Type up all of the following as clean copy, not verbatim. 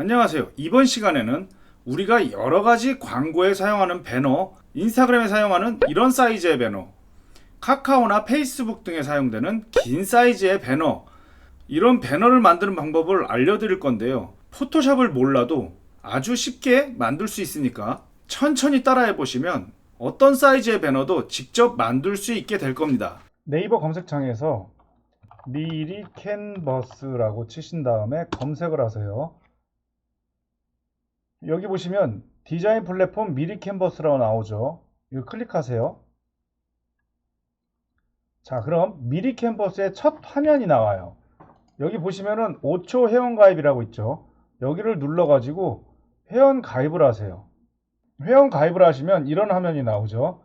안녕하세요. 이번 시간에는 우리가 여러가지 광고에 사용하는 배너, 인스타그램에 사용하는 이런 사이즈의 배너, 카카오나 페이스북 등에 사용되는 긴 사이즈의 배너, 이런 배너를 만드는 방법을 알려드릴 건데요. 포토샵을 몰라도 아주 쉽게 만들 수 있으니까 천천히 따라해 보시면 어떤 사이즈의 배너도 직접 만들 수 있게 될 겁니다. 네이버 검색창에서 미리 캔버스라고 치신 다음에 검색을 하세요. 여기 보시면 디자인 플랫폼 미리 캔버스라고 나오죠. 이거 클릭하세요. 자, 그럼 미리 캔버스의 첫 화면이 나와요. 여기 보시면은 5초 회원 가입이라고 있죠. 여기를 눌러 가지고 회원 가입을 하세요. 회원 가입을 하시면 이런 화면이 나오죠.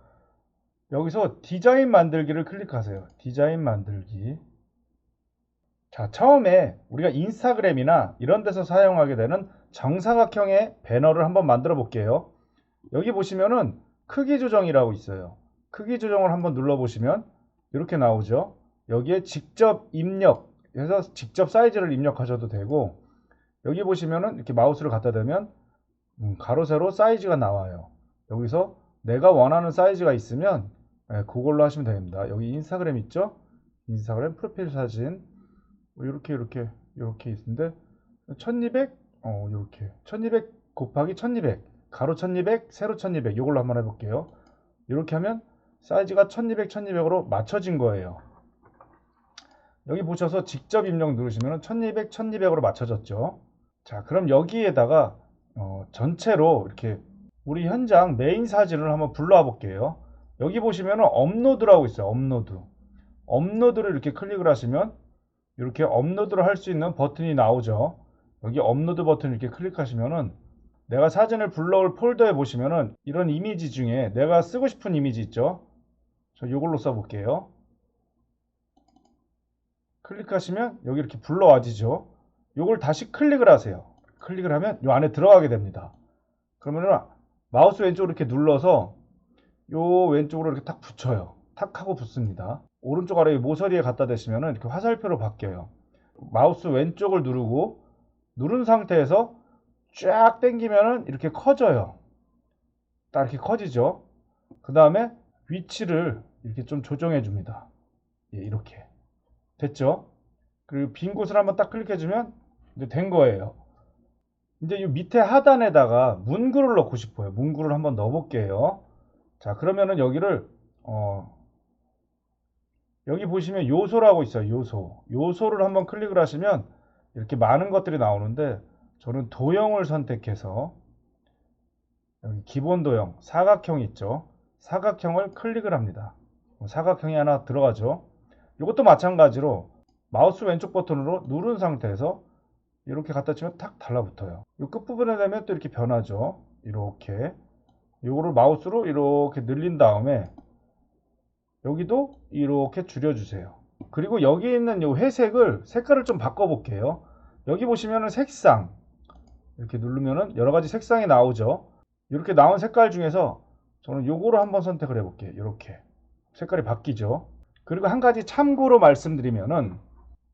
여기서 디자인 만들기를 클릭하세요. 디자인 만들기. 자, 처음에 우리가 인스타그램이나 이런 데서 사용하게 되는 정사각형의 배너를 한번 만들어 볼게요. 여기 보시면은 크기 조정이라고 있어요. 크기 조정을 한번 눌러 보시면 이렇게 나오죠. 여기에 직접 입력해서 직접 사이즈를 입력하셔도 되고, 여기 보시면은 이렇게 마우스를 갖다 대면 가로 세로 사이즈가 나와요. 여기서 내가 원하는 사이즈가 있으면 그걸로 하시면 됩니다. 여기 인스타그램 있죠? 인스타그램 프로필 사진 이렇게 있는데 1200 이렇게 1200 곱하기 1200 가로 1200 세로 1200 이걸로 한번 해볼게요. 이렇게 하면 사이즈가 1200 1200으로 맞춰진 거예요. 여기 보셔서 직접 입력 누르시면 1200 1200으로 맞춰졌죠. 자, 그럼 여기에다가 전체로 이렇게 우리 현장 메인 사진을 한번 불러와 볼게요. 여기 보시면 업로드라고 있어요. 업로드를 이렇게 클릭을 하시면 이렇게 업로드를 할 수 있는 버튼이 나오죠. 여기 업로드 버튼 이렇게 클릭하시면은 내가 사진을 불러올 폴더에 보시면은 이런 이미지 중에 내가 쓰고 싶은 이미지 있죠. 저 이걸로 써볼게요. 클릭하시면 여기 이렇게 불러와지죠. 이걸 다시 클릭을 하세요. 클릭을 하면 이 안에 들어가게 됩니다. 그러면은 마우스 왼쪽으로 이렇게 눌러서 요 왼쪽으로 이렇게 탁 붙여요. 탁 하고 붙습니다. 오른쪽 아래 모서리에 갖다 대시면 이렇게 화살표로 바뀌어요. 마우스 왼쪽을 누르고 누른 상태에서 쫙 당기면 이렇게 커져요. 딱 이렇게 커지죠. 그 다음에 위치를 이렇게 좀 조정해 줍니다. 예, 이렇게 됐죠. 그리고 빈 곳을 한번 딱 클릭해 주면 이제 된 거예요. 이제 이 밑에 하단에다가 문구를 넣고 싶어요. 문구를 한번 넣어 볼게요. 자, 그러면은 여기를 여기 보시면 요소라고 있어요. 요소를 한번 클릭을 하시면 이렇게 많은 것들이 나오는데 저는 도형을 선택해서 여기 기본 도형 사각형 있죠. 사각형을 클릭을 합니다. 사각형이 하나 들어가죠. 이것도 마찬가지로 마우스 왼쪽 버튼으로 누른 상태에서 이렇게 갖다 치면 탁 달라붙어요. 이 끝부분에 되면 또 이렇게 변하죠. 이렇게 이거를 마우스로 이렇게 늘린 다음에 여기도 이렇게 줄여주세요. 그리고 여기 있는 이 회색을 색깔을 좀 바꿔볼게요. 여기 보시면은 색상 이렇게 누르면은 여러 가지 색상이 나오죠. 이렇게 나온 색깔 중에서 저는 요거를 한번 선택을 해볼게요. 이렇게 색깔이 바뀌죠. 그리고 한 가지 참고로 말씀드리면은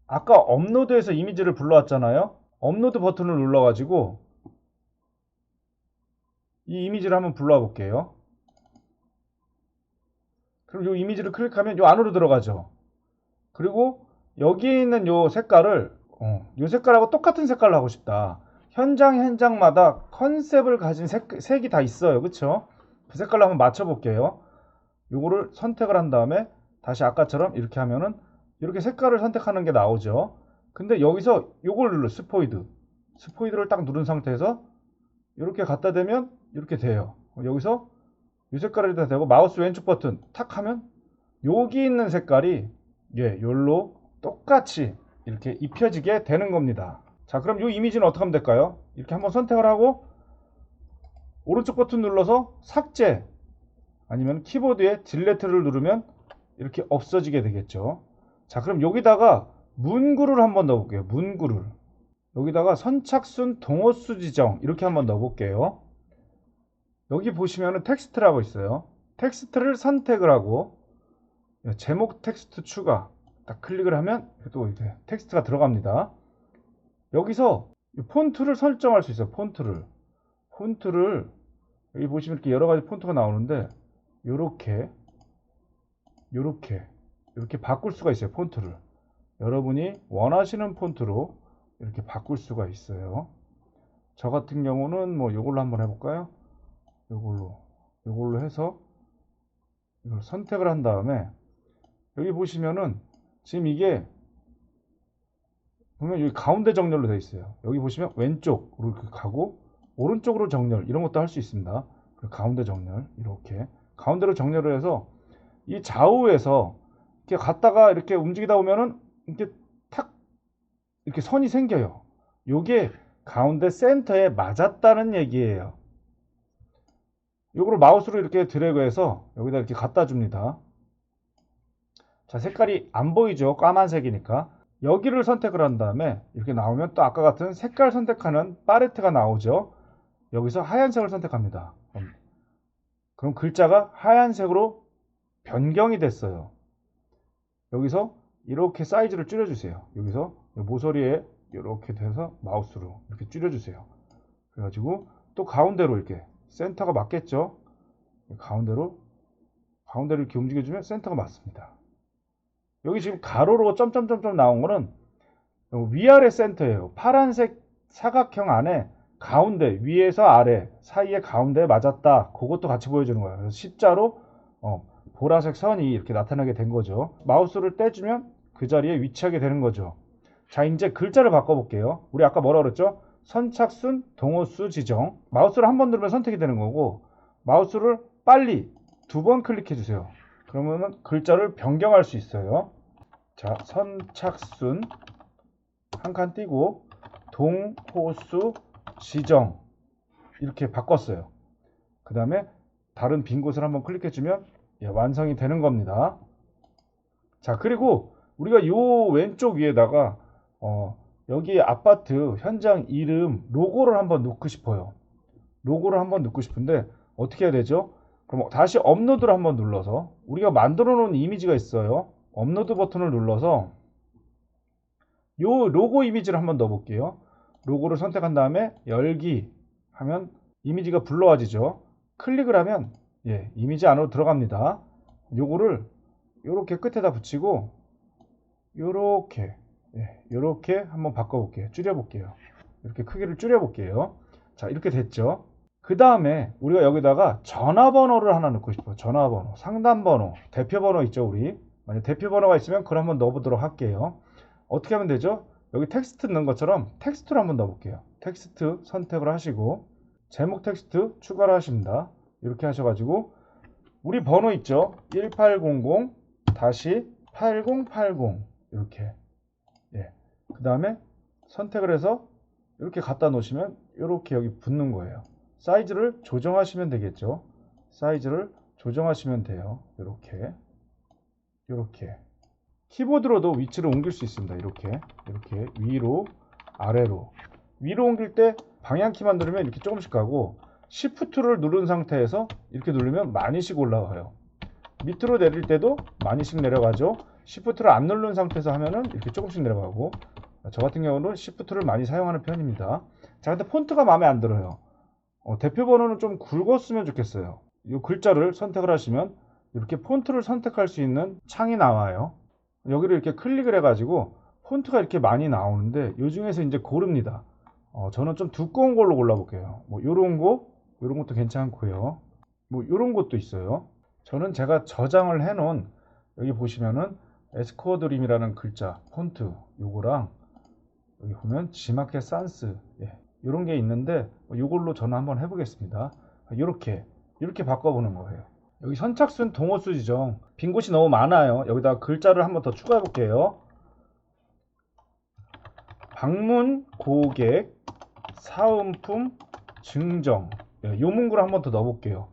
아까 업로드해서 이미지를 불러왔잖아요. 업로드 버튼을 눌러가지고 이 이미지를 한번 불러와 볼게요. 그리고 이 이미지를 클릭하면 요 안으로 들어가죠. 그리고 여기 있는 요 색깔을 요 색깔하고 똑같은 색깔로 하고 싶다. 현장마다 컨셉을 가진 색이 다 있어요. 그쵸? 그 색깔로 한번 맞춰 볼게요. 요거를 선택을 한 다음에 다시 아까처럼 이렇게 하면은 이렇게 색깔을 선택하는 게 나오죠. 근데 여기서 요걸 눌러 스포이드를 딱 누른 상태에서 이렇게 갖다 대면 이렇게 돼요. 여기서 이 색깔을 다 되고 마우스 왼쪽 버튼 탁 하면 여기 있는 색깔이 요로 똑같이 이렇게 입혀지게 되는 겁니다. 자, 그럼 이 이미지는 어떻게 하면 될까요? 이렇게 한번 선택을 하고 오른쪽 버튼 눌러서 삭제 아니면 키보드에 딜레트를 누르면 이렇게 없어지게 되겠죠. 자, 그럼 여기다가 문구를 한번 넣어볼게요. 문구를 여기다가 선착순 동호수 지정 이렇게 한번 넣어볼게요. 여기 보시면 텍스트라고 있어요. 텍스트를 선택을 하고 제목 텍스트 추가 딱 클릭을 하면 또 이렇게 텍스트가 들어갑니다. 여기서 이 폰트를 설정할 수 있어요. 폰트를 여기 보시면 이렇게 여러 가지 폰트가 나오는데 요렇게 이렇게 바꿀 수가 있어요. 폰트를 여러분이 원하시는 폰트로 이렇게 바꿀 수가 있어요. 저 같은 경우는 뭐 요걸로 한번 해볼까요? 요걸로 해서 이걸 선택을 한 다음에 여기 보시면은 지금 이게 보면 여기 가운데 정렬로 되어 있어요. 여기 보시면 왼쪽으로 이렇게 가고 오른쪽으로 정렬 이런 것도 할 수 있습니다. 가운데 정렬 이렇게 가운데로 정렬을 해서 이 좌우에서 이렇게 갔다가 이렇게 움직이다 보면은 이렇게 탁 이렇게 선이 생겨요. 요게 가운데 센터에 맞았다는 얘기예요. 요거를 마우스로 이렇게 드래그해서 여기다 이렇게 갖다 줍니다. 자, 색깔이 안 보이죠? 까만색이니까. 여기를 선택을 한 다음에 이렇게 나오면 또 아까 같은 색깔 선택하는 팔레트가 나오죠. 여기서 하얀색을 선택합니다. 그럼 글자가 하얀색으로 변경이 됐어요. 여기서 이렇게 사이즈를 줄여주세요. 여기서 모서리에 이렇게 돼서 마우스로 이렇게 줄여주세요. 그래가지고 또 가운데로 이렇게 센터가 맞겠죠? 가운데로 이렇게 움직여주면 센터가 맞습니다. 여기 지금 가로로 점점점점 나온 거는 위아래 센터예요. 파란색 사각형 안에 가운데 위에서 아래 사이에 가운데에 맞았다. 그것도 같이 보여주는 거예요. 그래서 십자로 보라색 선이 이렇게 나타나게 된 거죠. 마우스를 떼주면 그 자리에 위치하게 되는 거죠. 자, 이제 글자를 바꿔볼게요. 우리 아까 뭐라 그랬죠? 선착순, 동호수 지정. 마우스를 한 번 누르면 선택이 되는 거고 마우스를 빨리 2번 클릭해 주세요. 그러면은 글자를 변경할 수 있어요. 자, 선착순 한 칸 띄고 동호수 지정 이렇게 바꿨어요. 그 다음에 다른 빈 곳을 한번 클릭해 주면 완성이 되는 겁니다. 자, 그리고 우리가 요 왼쪽 위에다가 여기 아파트 현장 이름 로고를 한번 넣고 싶어요. 로고를 한번 넣고 싶은데 어떻게 해야 되죠? 그럼 다시 업로드를 한번 눌러서 우리가 만들어 놓은 이미지가 있어요. 업로드 버튼을 눌러서 요 로고 이미지를 한번 넣어 볼게요. 로고를 선택한 다음에 열기 하면 이미지가 불러와지죠. 클릭을 하면 이미지 안으로 들어갑니다. 요거를 요렇게 끝에다 붙이고 요렇게 요렇게 한번 바꿔볼게요. 줄여볼게요. 이렇게 크기를 줄여볼게요. 자, 이렇게 됐죠. 그 다음에 우리가 여기다가 전화번호를 하나 넣고 싶어요. 전화번호, 상담번호, 대표번호 있죠. 우리 만약 대표번호가 있으면 그걸 한번 넣어보도록 할게요. 어떻게 하면 되죠? 여기 텍스트 넣은 것처럼 텍스트를 한번 넣어볼게요. 텍스트 선택을 하시고 제목 텍스트 추가를 하십니다. 이렇게 하셔가지고 우리 번호 있죠? 1800-8080 이렇게 그 다음에 선택을 해서 이렇게 갖다 놓으시면 이렇게 여기 붙는 거예요. 사이즈를 조정하시면 되겠죠. 사이즈를 조정하시면 돼요. 이렇게 키보드로도 위치를 옮길 수 있습니다. 이렇게 위로 아래로 옮길 때 방향키만 누르면 이렇게 조금씩 가고 Shift를 누른 상태에서 이렇게 누르면 많이씩 올라가요. 밑으로 내릴 때도 많이씩 내려가죠. Shift를 안 누른 상태에서 하면은 이렇게 조금씩 내려가고 저 같은 경우는 Shift를 많이 사용하는 편입니다. 자, 근데 폰트가 마음에 안 들어요. 대표 번호는 좀 굵었으면 좋겠어요. 이 글자를 선택을 하시면 이렇게 폰트를 선택할 수 있는 창이 나와요. 여기를 이렇게 클릭을 해가지고 폰트가 이렇게 많이 나오는데 이 중에서 이제 고릅니다. 저는 좀 두꺼운 걸로 골라볼게요. 뭐 요런 것도 괜찮고요. 뭐 요런 것도 있어요. 저는 제가 저장을 해놓은 여기 보시면은 에스코드림이라는 글자 폰트 요거랑 여기 보면 지마켓 산스 이런 게 있는데 이걸로 저는 한번 해보겠습니다. 이렇게 바꿔보는 거예요. 여기 선착순 동호수 지정 빈 곳이 너무 많아요. 여기다가 글자를 한번 더 추가해 볼게요. 방문 고객 사은품 증정 요 문구를 한번 더 넣어 볼게요.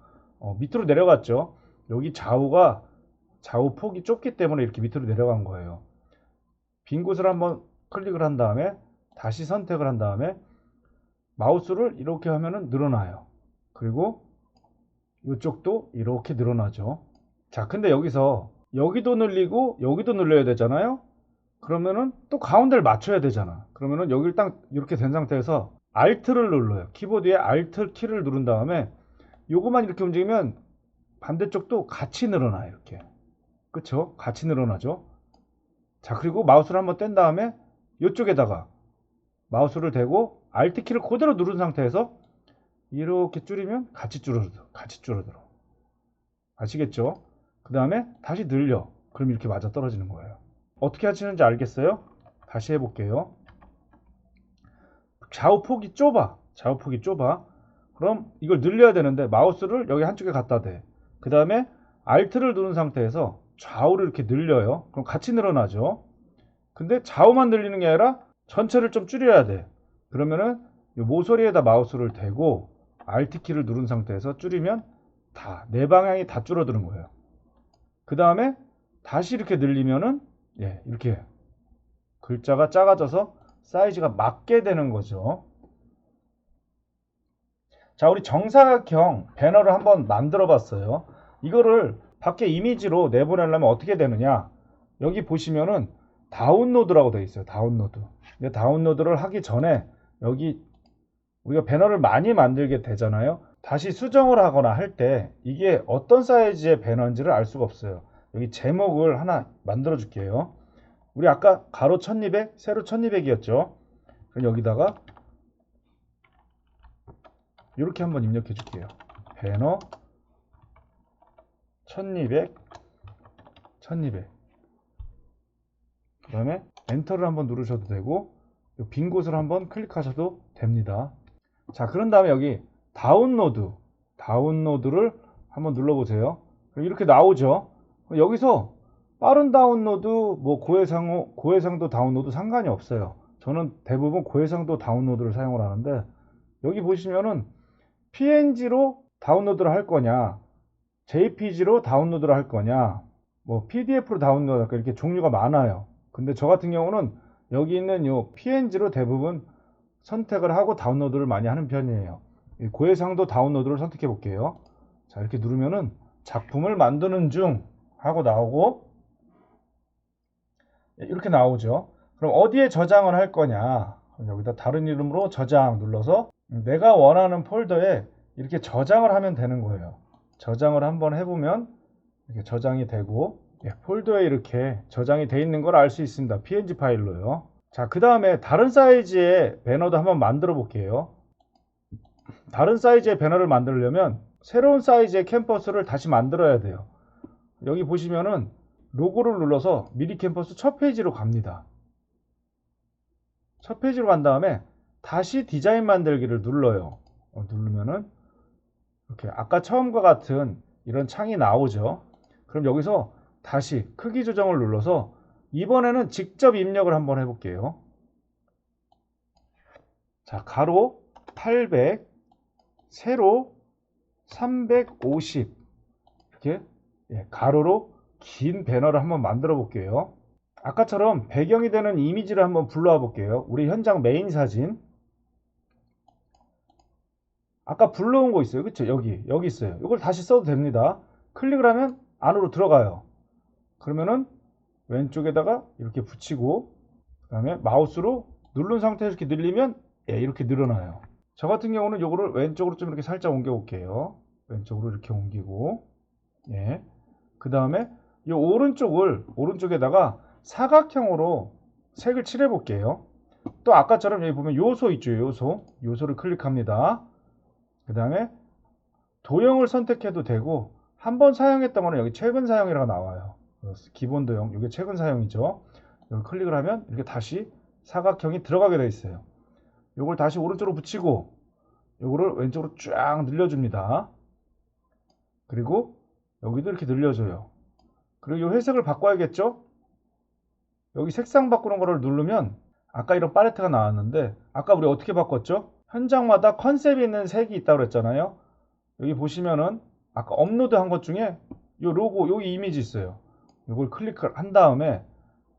밑으로 내려갔죠. 여기 좌우 폭이 좁기 때문에 이렇게 밑으로 내려간 거예요. 빈 곳을 한번 클릭을 한 다음에 다시 선택을 한 다음에 마우스를 이렇게 하면은 늘어나요. 그리고 이쪽도 이렇게 늘어나죠. 자, 근데 여기서 여기도 늘리고 여기도 늘려야 되잖아요. 그러면은 또 가운데를 맞춰야 되잖아. 그러면은 여기를 딱 이렇게 된 상태에서 Alt를 눌러요. 키보드에 Alt 키를 누른 다음에 요것만 이렇게 움직이면 반대쪽도 같이 늘어나요. 이렇게. 그쵸? 같이 늘어나죠. 자, 그리고 마우스를 한번 뗀 다음에 이쪽에다가 마우스를 대고 Alt 키를 그대로 누른 상태에서 이렇게 줄이면 같이 줄어들어. 같이 줄어들어. 아시겠죠? 그 다음에 다시 늘려. 그럼 이렇게 맞아 떨어지는 거예요. 어떻게 하시는지 알겠어요? 다시 해볼게요. 좌우폭이 좁아. 좌우폭이 좁아. 그럼 이걸 늘려야 되는데 마우스를 여기 한쪽에 갖다 대. 그 다음에 Alt를 누른 상태에서 좌우를 이렇게 늘려요. 그럼 같이 늘어나죠. 근데 좌우만 늘리는 게 아니라 전체를 좀 줄여야 돼. 그러면은 이 모서리에다 마우스를 대고 Alt 키를 누른 상태에서 줄이면 다 네 방향이 다 줄어드는 거예요. 그 다음에 다시 이렇게 늘리면은 이렇게 글자가 작아져서 사이즈가 맞게 되는 거죠. 자, 우리 정사각형 배너를 한번 만들어 봤어요. 이거를 밖에 이미지로 내보내려면 어떻게 되느냐? 여기 보시면은 다운로드라고 되어 있어요. 다운로드. 근데 다운로드를 하기 전에 여기 우리가 배너를 많이 만들게 되잖아요. 다시 수정을 하거나 할 때 이게 어떤 사이즈의 배너인지를 알 수가 없어요. 여기 제목을 하나 만들어 줄게요. 우리 아까 가로 1200, 세로 1200이었죠. 그럼 여기다가 이렇게 한번 입력해 줄게요. 배너 1200, 1200. 그 다음에 엔터를 한번 누르셔도 되고 빈 곳을 한번 클릭하셔도 됩니다. 자, 그런 다음에 여기 다운로드를 한번 눌러보세요. 이렇게 나오죠. 여기서 빠른 다운로드, 뭐 고해상도 다운로드 상관이 없어요. 저는 대부분 고해상도 다운로드를 사용을 하는데 여기 보시면은 PNG로 다운로드를 할 거냐, JPG로 다운로드를 할 거냐, 뭐 PDF로 다운로드 할 거냐, 이렇게 종류가 많아요. 근데 저 같은 경우는 여기 있는 요 PNG로 대부분 선택을 하고 다운로드를 많이 하는 편이에요. 고해상도 다운로드를 선택해 볼게요. 자, 이렇게 누르면은 작품을 만드는 중 하고 나오고 이렇게 나오죠. 그럼 어디에 저장을 할 거냐? 여기다 다른 이름으로 저장 눌러서 내가 원하는 폴더에 이렇게 저장을 하면 되는 거예요. 저장을 한번 해보면 이렇게 저장이 되고 폴더에 이렇게 저장이 돼 있는 걸 알 수 있습니다. PNG 파일로요. 자, 그 다음에 다른 사이즈의 배너도 한번 만들어 볼게요. 다른 사이즈의 배너를 만들려면 새로운 사이즈의 캠퍼스를 다시 만들어야 돼요. 여기 보시면은 로고를 눌러서 미리 캠퍼스 첫 페이지로 갑니다. 첫 페이지로 간 다음에 다시 디자인 만들기를 눌러요. 누르면은 이렇게 아까 처음과 같은 이런 창이 나오죠. 그럼 여기서 다시 크기 조정을 눌러서 이번에는 직접 입력을 한번 해볼게요. 자, 가로 800, 세로 350 이렇게 가로로 긴 배너를 한번 만들어 볼게요. 아까처럼 배경이 되는 이미지를 한번 불러와 볼게요. 우리 현장 메인 사진. 아까 불러온 거 있어요. 그쵸? 여기 있어요. 이걸 다시 써도 됩니다. 클릭을 하면 안으로 들어가요. 그러면은 왼쪽에다가 이렇게 붙이고 그 다음에 마우스로 누른 상태에서 이렇게 늘리면 이렇게 늘어나요. 저 같은 경우는 이거를 왼쪽으로 좀 이렇게 살짝 옮겨 볼게요. 왼쪽으로 이렇게 옮기고 그 다음에 이 오른쪽에다가 사각형으로 색을 칠해 볼게요. 또 아까처럼 여기 보면 요소 있죠. 요소를 클릭합니다. 그 다음에 도형을 선택해도 되고 한번 사용했던 거는 여기 최근 사용이라고 나와요. 기본 도형, 이게 최근 사용이죠. 이걸 클릭을 하면 이렇게 다시 사각형이 들어가게 되어 있어요. 이걸 다시 오른쪽으로 붙이고 이거를 왼쪽으로 쫙 늘려줍니다. 그리고 여기도 이렇게 늘려줘요. 그리고 이 회색을 바꿔야겠죠? 여기 색상 바꾸는 거를 누르면 아까 이런 팔레트가 나왔는데 아까 우리 어떻게 바꿨죠? 현장마다 컨셉이 있는 색이 있다고 그랬잖아요. 여기 보시면은 아까 업로드 한 것 중에 이 로고, 여기 이미지 있어요. 이걸 클릭을 한 다음에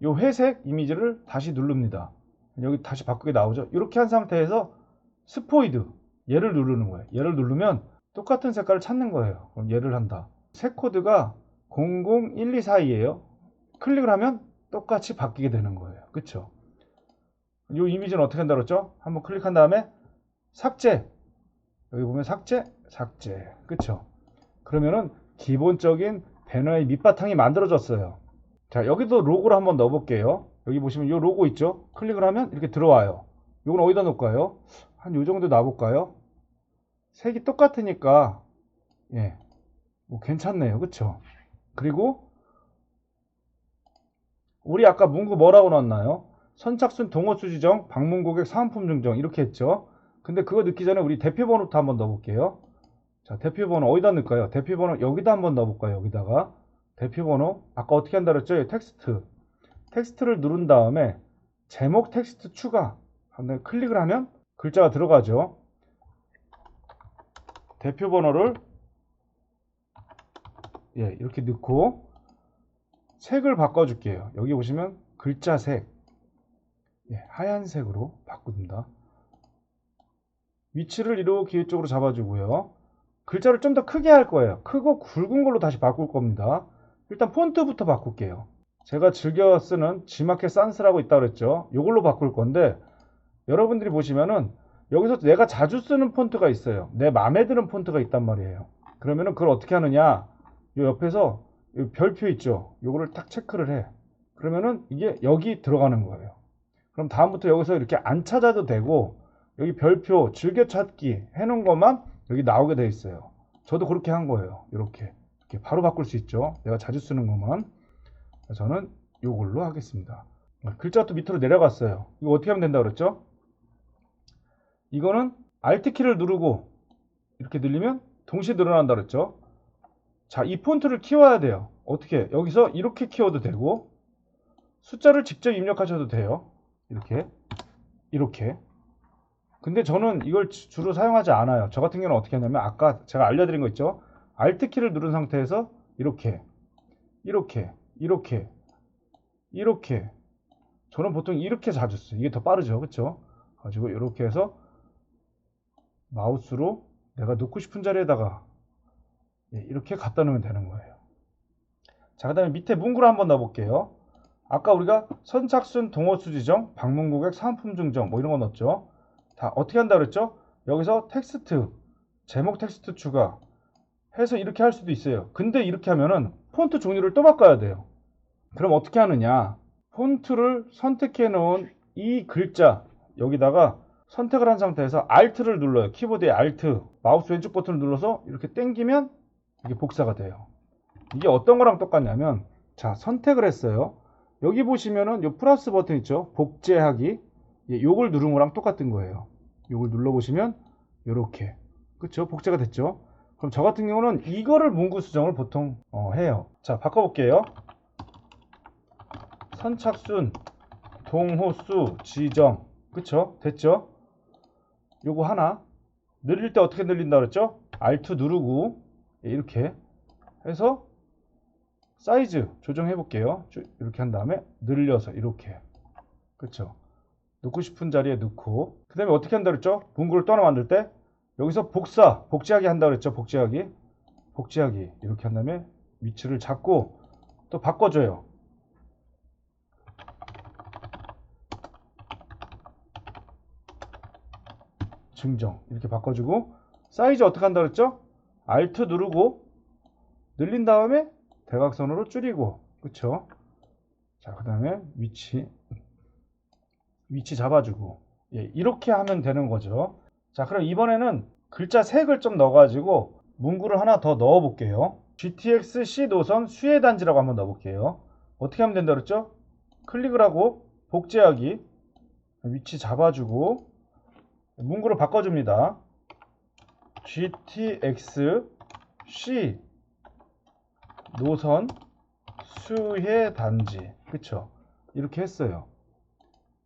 이 회색 이미지를 다시 누릅니다. 여기 다시 바꾸게 나오죠. 이렇게 한 상태에서 스포이드 얘를 누르는 거예요. 얘를 누르면 똑같은 색깔을 찾는 거예요. 그럼 얘를 한다. 색 코드가 00124이에요. 클릭을 하면 똑같이 바뀌게 되는 거예요. 그쵸? 이 이미지는 어떻게 한다고 그랬죠? 한번 클릭한 다음에 삭제. 여기 보면 삭제, 삭제. 그쵸? 그러면은 기본적인 배너의 밑바탕이 만들어졌어요. 자, 여기도 로고를 한번 넣어볼게요. 여기 보시면 이 로고 있죠? 클릭을 하면 이렇게 들어와요. 이건 어디다 놓을까요? 한 요 정도 놔볼까요? 색이 똑같으니까, 예, 뭐 괜찮네요. 그쵸? 그리고 우리 아까 문구 뭐라고 넣었나요? 선착순 동호수 지정, 방문 고객 사은품 증정 이렇게 했죠. 근데 그거 넣기 전에 우리 대표번호부터 한번 넣어볼게요. 자, 대표번호 어디다 넣을까요? 대표번호 여기다 한번 넣어볼까요? 여기다가 대표번호 아까 어떻게 한다 그랬죠? 텍스트를 누른 다음에 제목 텍스트 추가 한번 클릭을 하면 글자가 들어가죠. 대표번호를 이렇게 넣고 색을 바꿔줄게요. 여기 보시면 글자 색 하얀색으로 바꿉니다. 위치를 이렇게 이쪽으로 잡아주고요. 글자를 좀 더 크게 할 거예요. 크고 굵은 걸로 다시 바꿀 겁니다. 일단 폰트부터 바꿀게요. 제가 즐겨 쓰는 지마켓 산스라고 있다고 그랬죠. 이걸로 바꿀 건데 여러분들이 보시면은 여기서 내가 자주 쓰는 폰트가 있어요. 내 마음에 드는 폰트가 있단 말이에요. 그러면은 그걸 어떻게 하느냐? 요 옆에서 요 별표 있죠. 요거를 딱 체크를 해. 그러면은 이게 여기 들어가는 거예요. 그럼 다음부터 여기서 이렇게 안 찾아도 되고 여기 별표 즐겨찾기 해놓은 것만 여기 나오게 돼 있어요. 저도 그렇게 한 거예요. 이렇게 바로 바꿀 수 있죠. 내가 자주 쓰는 것만. 저는 요걸로 하겠습니다. 글자가 또 밑으로 내려갔어요. 이거 어떻게 하면 된다고 그랬죠? 이거는 Alt키를 누르고 이렇게 늘리면 동시에 늘어난다 그랬죠? 자, 이 폰트를 키워야 돼요. 어떻게? 여기서 이렇게 키워도 되고 숫자를 직접 입력하셔도 돼요. 이렇게. 근데 저는 이걸 주로 사용하지 않아요. 저 같은 경우는 어떻게 하냐면 아까 제가 알려드린 거 있죠? Alt키를 누른 상태에서 이렇게 저는 보통 이렇게 자주 써요. 이게 더 빠르죠. 그쵸? 가지고 이렇게 해서 마우스로 내가 놓고 싶은 자리에다가 이렇게 갖다 놓으면 되는 거예요. 자, 그 다음에 밑에 문구를 한번 넣어볼게요. 아까 우리가 선착순 동호수 지정, 방문 고객 사은품 증정 뭐 이런 거 넣었죠. 다 어떻게 한다 그랬죠? 여기서 텍스트, 제목 텍스트 추가 해서 이렇게 할 수도 있어요. 근데 이렇게 하면은 폰트 종류를 또 바꿔야 돼요. 그럼 어떻게 하느냐? 폰트를 선택해 놓은 이 글자 여기다가 선택을 한 상태에서 Alt를 눌러요. 키보드에 Alt, 마우스 왼쪽 버튼을 눌러서 이렇게 당기면 이게 복사가 돼요. 이게 어떤 거랑 똑같냐면 자, 선택을 했어요. 여기 보시면은 요 플러스 버튼 있죠? 복제하기. 요걸 누른 거랑 똑같은 거예요. 요걸 눌러보시면 요렇게. 그쵸? 복제가 됐죠? 그럼 저 같은 경우는 이거를 문구 수정을 보통 해요. 자, 바꿔볼게요. 선착순 동호수 지정. 그쵸? 됐죠? 요거 하나 늘릴 때 어떻게 늘린다 그랬죠? Alt 누르고 이렇게 해서 사이즈 조정해 볼게요. 이렇게 한 다음에 늘려서 이렇게. 그쵸? 놓고 싶은 자리에 넣고 그 다음에 어떻게 한다 그랬죠? 문구를 또 하나 만들 때 여기서 복제하기 한다 그랬죠? 복제하기 이렇게 한 다음에 위치를 잡고 또 바꿔줘요. 증정 이렇게 바꿔주고 사이즈 어떻게 한다 그랬죠? Alt 누르고 늘린 다음에 대각선으로 줄이고 그쵸? 자, 그 다음에 위치 잡아주고 이렇게 하면 되는 거죠. 자, 그럼 이번에는 글자 색을 좀 넣어가지고 문구를 하나 더 넣어 볼게요. GTX C 노선 수혜 단지라고 한번 넣어 볼게요. 어떻게 하면 된다 그랬죠? 클릭을 하고 복제하기 위치 잡아주고 문구를 바꿔줍니다. GTX C 노선 수혜 단지. 그쵸? 이렇게 했어요.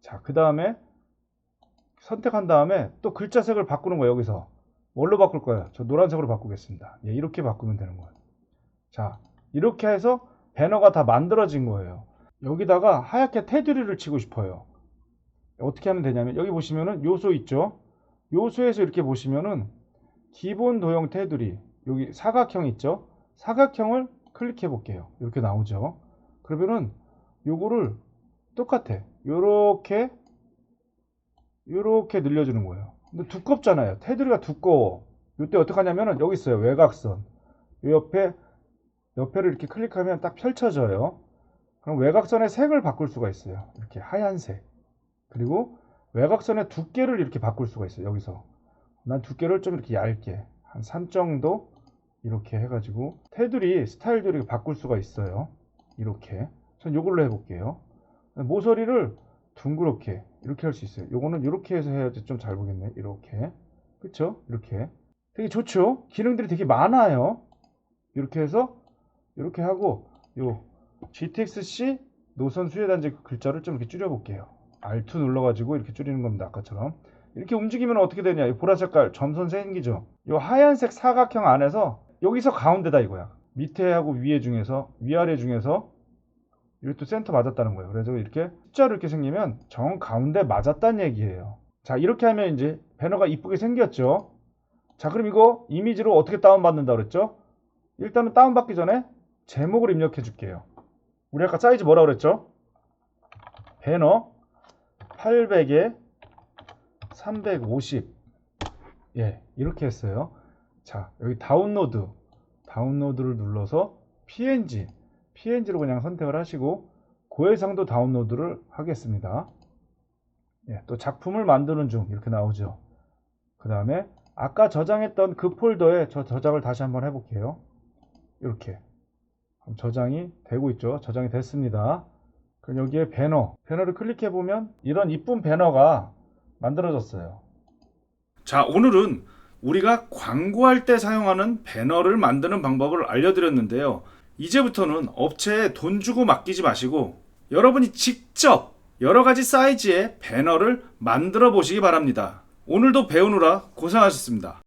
자, 그 다음에 선택한 다음에 또 글자 색을 바꾸는 거예요. 여기서 뭘로 바꿀 거예요? 저 노란색으로 바꾸겠습니다. 이렇게 바꾸면 되는 거예요. 자, 이렇게 해서 배너가 다 만들어진 거예요. 여기다가 하얗게 테두리를 치고 싶어요. 어떻게 하면 되냐면 여기 보시면은 요소 있죠? 요소에서 이렇게 보시면은 기본 도형 테두리 여기 사각형 있죠? 사각형을 클릭해 볼게요. 이렇게 나오죠? 그러면은 요거를 똑같아. 요렇게 늘려주는 거예요. 근데 두껍잖아요. 테두리가 두꺼워. 요때 어떻게 하냐면은 여기 있어요. 외곽선. 요 옆에를 이렇게 클릭하면 딱 펼쳐져요. 그럼 외곽선의 색을 바꿀 수가 있어요. 이렇게 하얀색. 그리고 외곽선의 두께를 이렇게 바꿀 수가 있어요. 여기서. 난 두께를 좀 이렇게 얇게. 한 3 정도 이렇게 해가지고 테두리 스타일도 이렇게 바꿀 수가 있어요. 이렇게. 전 요걸로 해볼게요. 모서리를 둥그렇게 이렇게 할 수 있어요. 요거는 이렇게 해서 해야지 좀 잘 보겠네. 이렇게. 그쵸? 이렇게. 되게 좋죠? 기능들이 되게 많아요. 이렇게 해서 이렇게 하고 요 GTX-C 노선 수혜단지 글자를 좀 이렇게 줄여볼게요. R2 눌러가지고 이렇게 줄이는 겁니다. 아까처럼. 이렇게 움직이면 어떻게 되냐. 이 보라 색깔 점선 생기죠. 요 하얀색 사각형 안에서 여기서 가운데다 이거야. 밑에하고 위에 중에서 위아래 중에서 이것도 센터 맞았다는 거예요. 그래서 이렇게 숫자로 이렇게 생기면 정 가운데 맞았다는 얘기예요. 자, 이렇게 하면 이제 배너가 이쁘게 생겼죠. 자, 그럼 이거 이미지로 어떻게 다운받는다 그랬죠? 일단은 다운받기 전에 제목을 입력해 줄게요. 우리 아까 사이즈 뭐라 그랬죠? 배너 800에 350. 예, 이렇게 했어요. 자, 여기 다운로드를 눌러서 PNG로 그냥 선택을 하시고 고해상도 다운로드를 하겠습니다. 예, 또 작품을 만드는 중 이렇게 나오죠. 그 다음에 아까 저장했던 그 폴더에 저 저장을 다시 한번 해볼게요. 이렇게 저장이 되고 있죠. 저장이 됐습니다. 그럼 여기에 배너를 클릭해 보면 이런 이쁜 배너가 만들어졌어요. 자, 오늘은 우리가 광고할 때 사용하는 배너를 만드는 방법을 알려드렸는데요. 이제부터는 업체에 돈 주고 맡기지 마시고 여러분이 직접 여러 가지 사이즈의 배너를 만들어 보시기 바랍니다. 오늘도 배우느라 고생하셨습니다.